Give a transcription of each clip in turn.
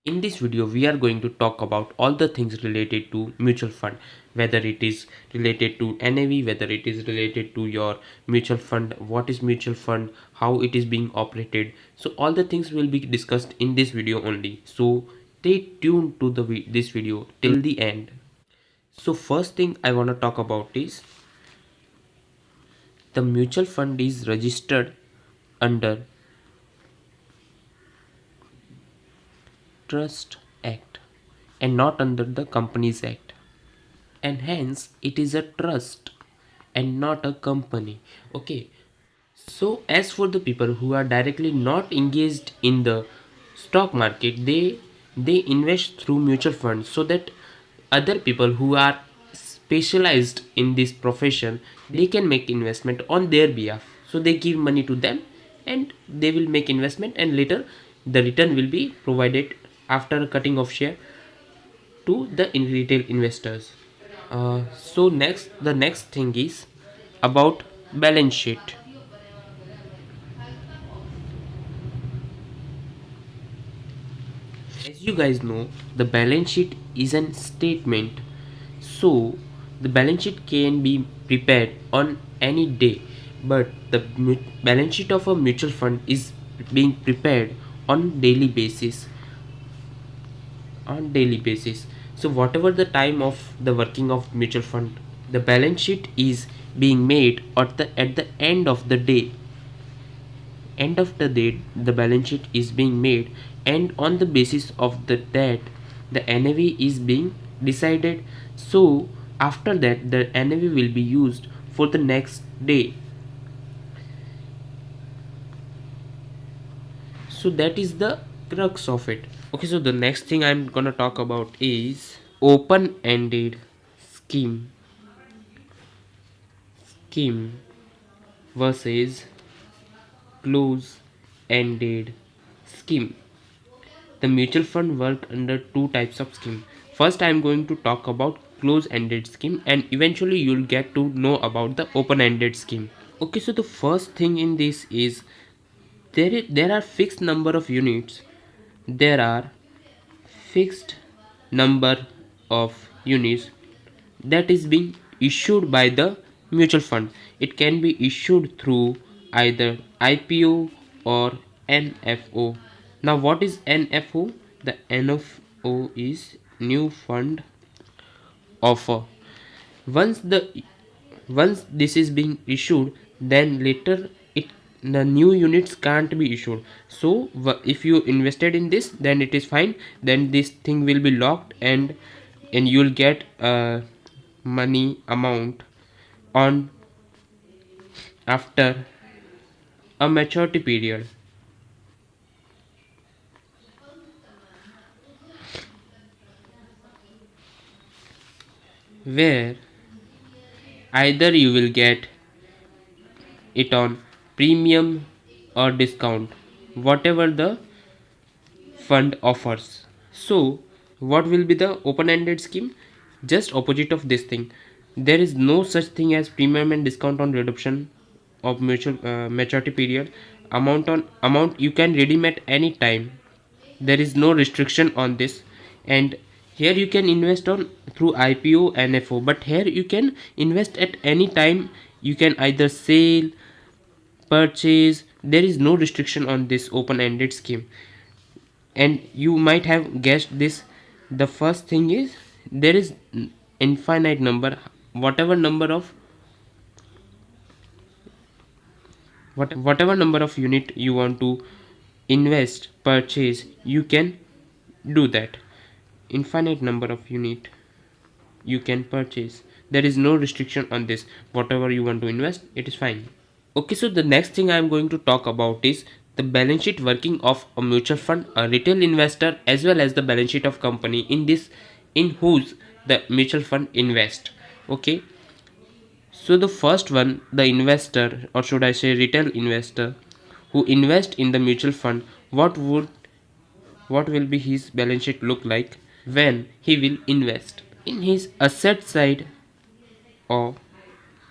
In this video, we are going to talk about all the things related to mutual fund, whether it is related to NAV, whether it is related to your mutual fund, what is mutual fund, how it is being operated. So all the things will be discussed in this video only. So stay tuned to this video till the end. So first thing I want to talk about is the mutual fund is registered under Trust Act and not under the Companies Act, and hence it is a trust and not a company. Okay, so as for the people who are directly not engaged in the stock market, they invest through mutual funds, so that other people who are specialized in this profession, they can make investment on their behalf. So they give money to them and they will make investment, and later the return will be provided after cutting of share to the retail investors. So the next thing is about balance sheet. As you guys know, the balance sheet is an statement. So the balance sheet can be prepared on any day, but the balance sheet of a mutual fund is being prepared on daily basis. So whatever the time of the working of mutual fund, the balance sheet is being made at the end of the day the balance sheet is being made, and on the basis of that the NAV is being decided. So after that the NAV will be used for the next day. So that is the crux of it. Okay, so the next thing I'm gonna talk about is open-ended scheme scheme versus close-ended scheme. The mutual fund work under two types of scheme. First, I am going to talk about close-ended scheme, and eventually you'll get to know about the open-ended scheme. Okay, so the first thing in this is there are fixed number of units. There are fixed number of units that is being issued by the mutual fund. It can be issued through either IPO or NFO. Now what is NFO? The NFO is new fund offer. Once this is being issued, then later the new units can't be issued. So if you invested in this, then it is fine, then this thing will be locked, and you'll get money amount on after a maturity period, where either you will get it on premium or discount, whatever the fund offers. So what will be the open-ended scheme? Just opposite of this thing. There is no such thing as premium and discount on redemption of mutual maturity period. Amount you can redeem at any time. There is no restriction on this. And here you can invest on through IPO, NFO, but here you can invest at any time. You can either sell, purchase. There is no restriction on this open-ended scheme. And you might have guessed this. The first thing is there is infinite number, whatever number of whatever number of unit you want to invest, purchase, you can do that. Infinite number of unit you can purchase. There is no restriction on this. Whatever you want to invest, it is fine. Okay, so the next thing I am going to talk about is the balance sheet working of a mutual fund, a retail investor, as well as the balance sheet of company in whose the mutual fund invest. Okay, so the first one, the investor, or should I say retail investor, who invest in the mutual fund, what will be his balance sheet look like when he will invest in his asset side or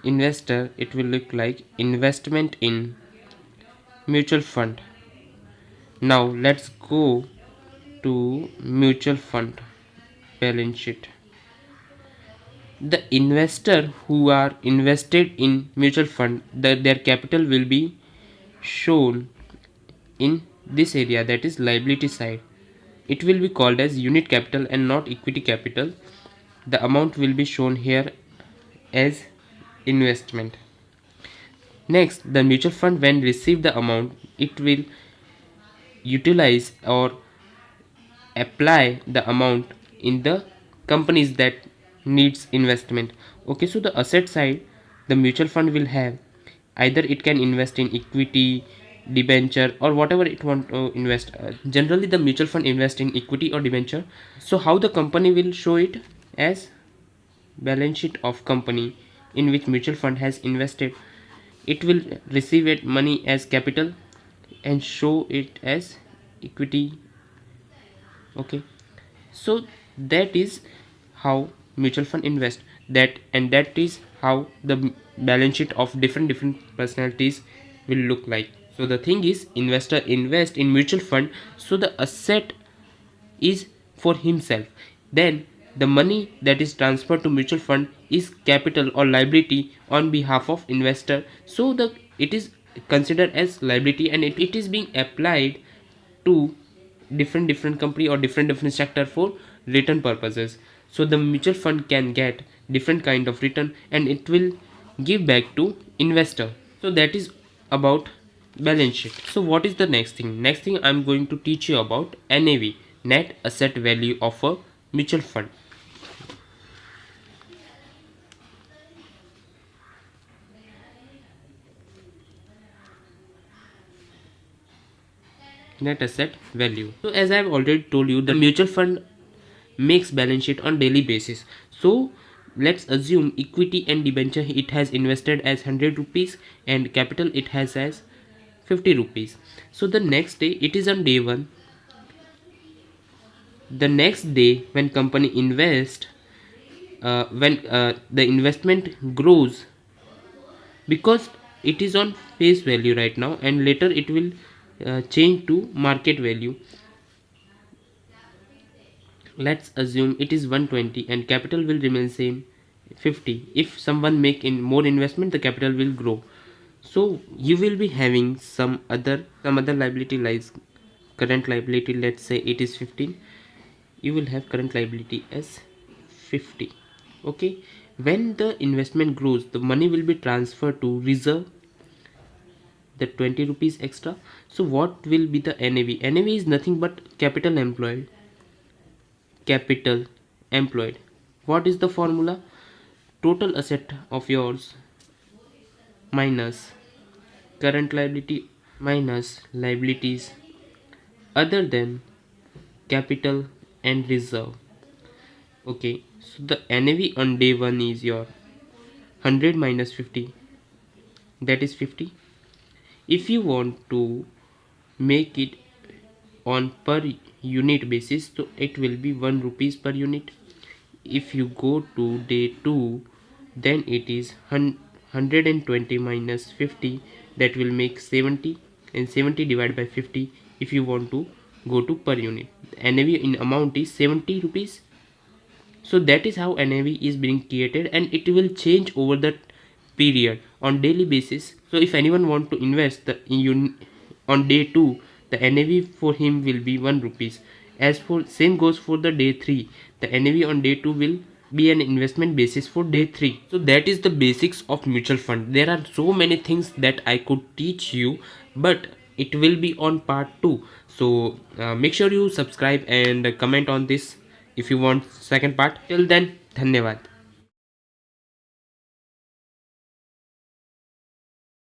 investor? It will look like investment in mutual fund. Now let's go to mutual fund balance sheet. The investor who are invested in mutual fund, their capital will be shown in this area, that is liability side. It will be called as unit capital and not equity capital. The amount will be shown here as investment. Next, the mutual fund when receive the amount, it will utilize or apply the amount in the companies that needs investment. Okay, so the asset side, the mutual fund will have either it can invest in equity, debenture, or whatever it want to invest. Generally the mutual fund invest in equity or debenture. So how the company will show it? As balance sheet of company in which mutual fund has invested. It will receive it money as capital and show it as equity. Okay, so that is how mutual fund invest, that is how the balance sheet of different personalities will look like. So the thing is, investor invest in mutual fund, so the asset is for himself, then the money that is transferred to mutual fund is capital or liability on behalf of investor. So the it is considered as liability, and it is being applied to different company or different sector for return purposes. So the mutual fund can get different kind of return and it will give back to investor. So that is about balance sheet. So what is the next thing? I'm going to teach you about NAV, net asset value of a mutual fund. Net asset value. So as I have already told you, the mutual fund makes balance sheet on daily basis. So let's assume equity and debenture it has invested as 100 rupees and capital it has as 50 rupees. So the next day, it is on day 1. The next day when company invest, when the investment grows, because it is on face value right now and later it will change to market value. Let's assume it is 120 and capital will remain same 50. If someone make in more investment, the capital will grow. So you will be having some other liability, like current liability, let's say it is 15. You will have current liability as 50. Okay, when the investment grows, the money will be transferred to reserve, the 20 rupees extra. So what will be the NAV? NAV is nothing but capital employed. What is the formula? Total asset of yours minus current liability minus liabilities other than capital and reserve. Okay, so the NAV on day 1 is your 100 minus 50, that is 50. If you want to make it on per unit basis, so it will be 1 rupees per unit. If you go to day 2, then it is 120 minus 50, that will make 70, and 70 divided by 50 if you want to go to per unit. The NAV in amount is 70 rupees. So that is how NAV is being created, and it will change over the period on daily basis. So if anyone want to invest on day 2, the NAV for him will be 1 rupees. As for same goes for the day 3, the NAV on day 2 will be an investment basis for day 3. So that is the basics of mutual fund. There are so many things that I could teach you, but it will be on part 2. So make sure you subscribe and comment on this if you want second part. Till then, dhanyavad.